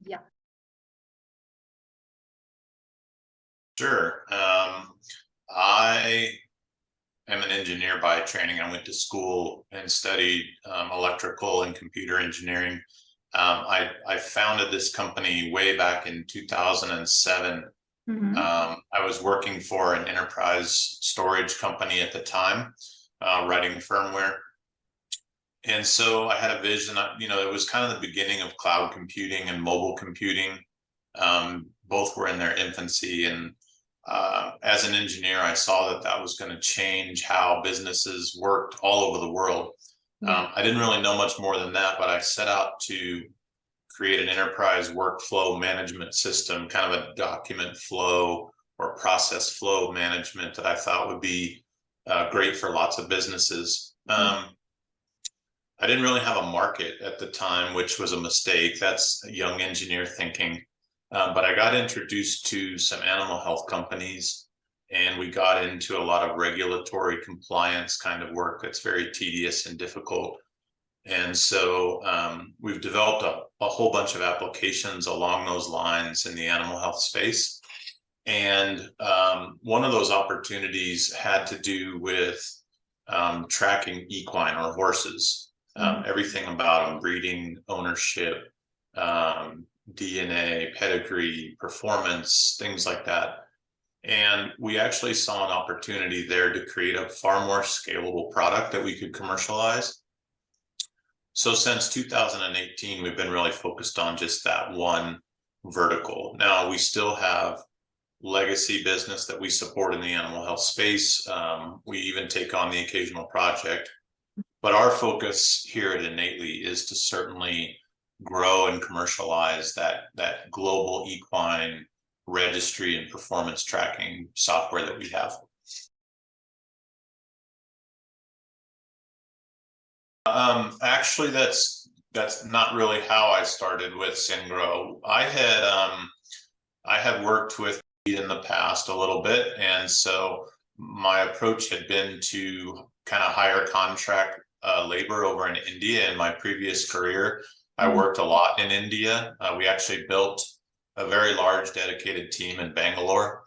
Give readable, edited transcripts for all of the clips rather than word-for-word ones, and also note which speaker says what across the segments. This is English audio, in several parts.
Speaker 1: Yeah.
Speaker 2: Sure. I am an engineer by training. I went to school and studied electrical and computer engineering. I founded this company way back in 2007. I was working for an enterprise storage company at the time, writing firmware. And so I had a vision, it was kind of the beginning of cloud computing and mobile computing. Both were in their infancy. And as an engineer, I saw that that was going to change how businesses worked all over the world. I didn't really know much more than that, but I set out to create an enterprise workflow management system, kind of a document flow or process flow management that I thought would be great for lots of businesses. I didn't really have a market at the time, which was a mistake. That's young engineer thinking. But I got introduced to some animal health companies, and we got into a lot of regulatory compliance kind of work that's very tedious and difficult. And so we've developed a whole bunch of applications along those lines in the animal health space. And one of those opportunities had to do with tracking equine or horses. Everything about them: breeding, ownership, DNA, pedigree, performance, things like that. And we actually saw an opportunity there to create a far more scalable product that we could commercialize. So since 2018, we've been really focused on just that one vertical. Now we still have legacy business that we support in the animal health space. We even take on the occasional project. But our focus here at Innately is to certainly grow and commercialize that global equine registry and performance tracking software that we have. Actually, that's not really how I started with SynGrow. I had worked with in the past a little bit, and so my approach had been to kind of hire contract labor over in India. In my previous career, I worked a lot in India. We actually built a very large dedicated team in Bangalore.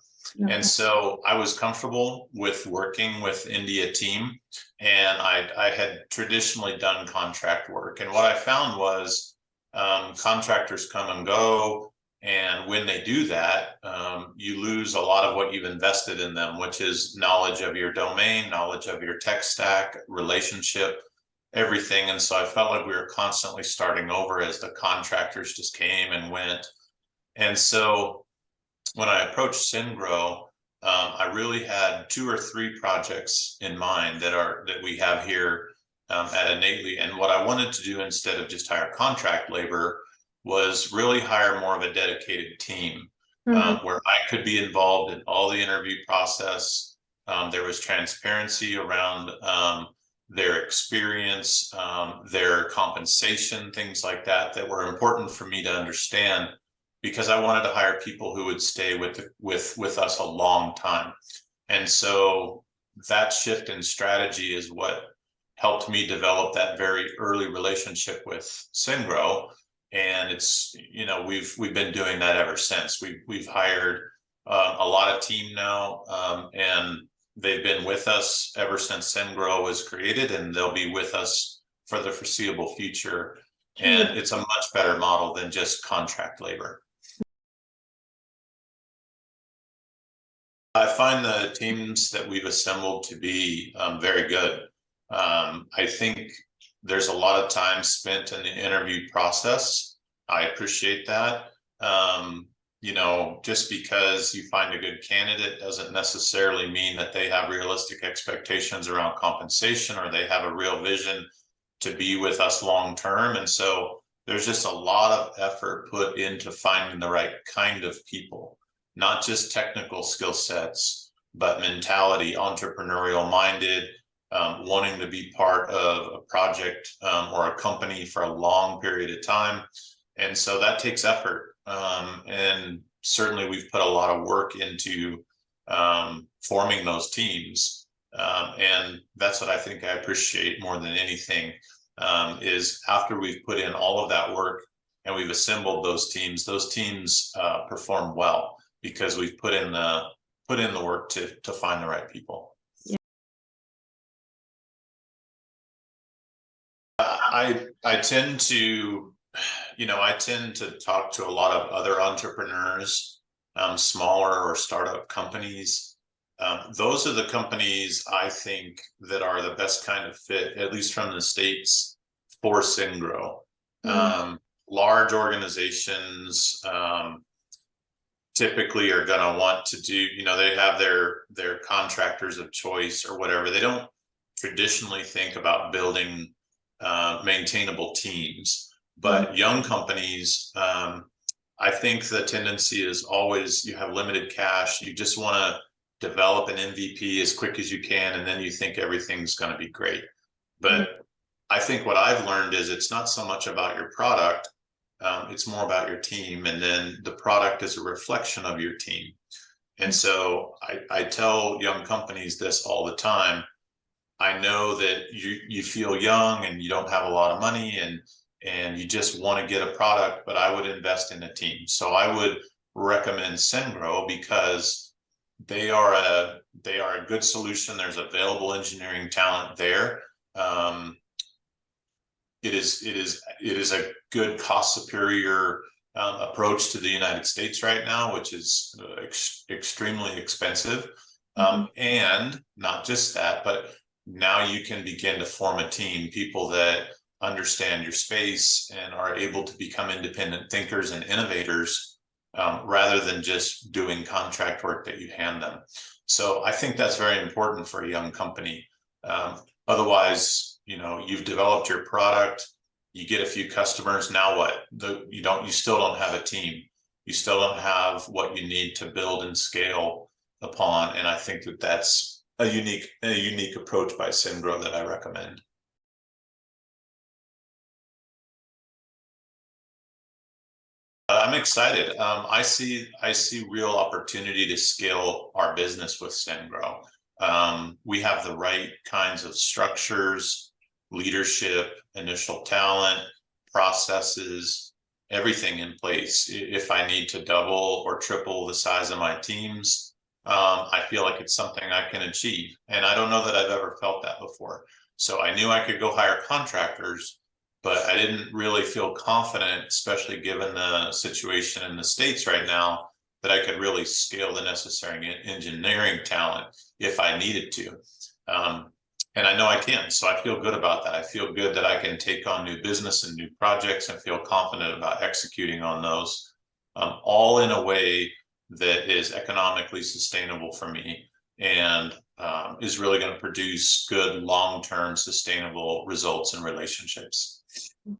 Speaker 2: And so I was comfortable with working with India team, and I had traditionally done contract work. And what I found was contractors come and go. And when they do that, you lose a lot of what you've invested in them, which is knowledge of your domain, knowledge of your tech stack, relationship, everything. And so I felt like we were constantly starting over as the contractors just came and went. And so when I approached SynGrow, I really had 2 or 3 projects in mind that we have here at Innately. And what I wanted to do, instead of just hire contract labor, was really hire more of a dedicated team where I could be involved in all the interview process. There was transparency around their experience, their compensation, things like that were important for me to understand, because I wanted to hire people who would stay with us a long time. And so that shift in strategy is what helped me develop that very early relationship with SynGrow. And it's, we've been doing that ever since. We've hired a lot of team now, and they've been with us ever since SynGrow was created, and they'll be with us for the foreseeable future. And it's a much better model than just contract labor. I find the teams that we've assembled to be very good. I think there's a lot of time spent in the interview process. I appreciate that. Just because you find a good candidate doesn't necessarily mean that they have realistic expectations around compensation, or they have a real vision to be with us long term. And so there's just a lot of effort put into finding the right kind of people, not just technical skill sets, but mentality, entrepreneurial minded, wanting to be part of a project or a company for a long period of time. And so that takes effort. And certainly we've put a lot of work into forming those teams. And that's what I think I appreciate more than anything, is after we've put in all of that work, and we've assembled those teams. Those teams perform well because we've put in the work to find the right people.
Speaker 1: Yeah.
Speaker 2: I tend to, I tend to talk to a lot of other entrepreneurs, smaller or startup companies. Those are the companies I think that are the best kind of fit, at least from the States, for SynGrow. Large organizations typically are going to want to do, they have their contractors of choice or whatever. They don't traditionally think about building maintainable teams, but young companies, I think the tendency is always you have limited cash. You just want to develop an MVP as quick as you can, and then you think everything's going to be great. But I think what I've learned is it's not so much about your product, it's more about your team, and then the product is a reflection of your team. And so I tell young companies this all the time. I know that you feel young and you don't have a lot of money and you just want to get a product, but I would invest in a team. So I would recommend SynGrow because they are a good solution. There's available engineering talent there. It is a good cost superior approach to the United States right now, which is extremely expensive. And not just that, but now you can begin to form a team, people that understand your space and are able to become independent thinkers and innovators, rather than just doing contract work that you hand them. So I think that's very important for a young company. Otherwise, you've developed your product, you get a few customers. Now what? You still don't have a team. You still don't have what you need to build and scale upon. And I think that that's a unique approach by SynGrow that I recommend. I'm excited. I see real opportunity to scale our business with SynGrow. We have the right kinds of structures, leadership, initial talent, processes, everything in place. If I need to double or triple the size of my teams, I feel like it's something I can achieve. And I don't know that I've ever felt that before. So I knew I could go hire contractors, but I didn't really feel confident, especially given the situation in the States right now, that I could really scale the necessary engineering talent if I needed to. And I know I can, so I feel good about that. I feel good that I can take on new business and new projects and feel confident about executing on those, all in a way that is economically sustainable for me and is really going to produce good long-term sustainable results and relationships.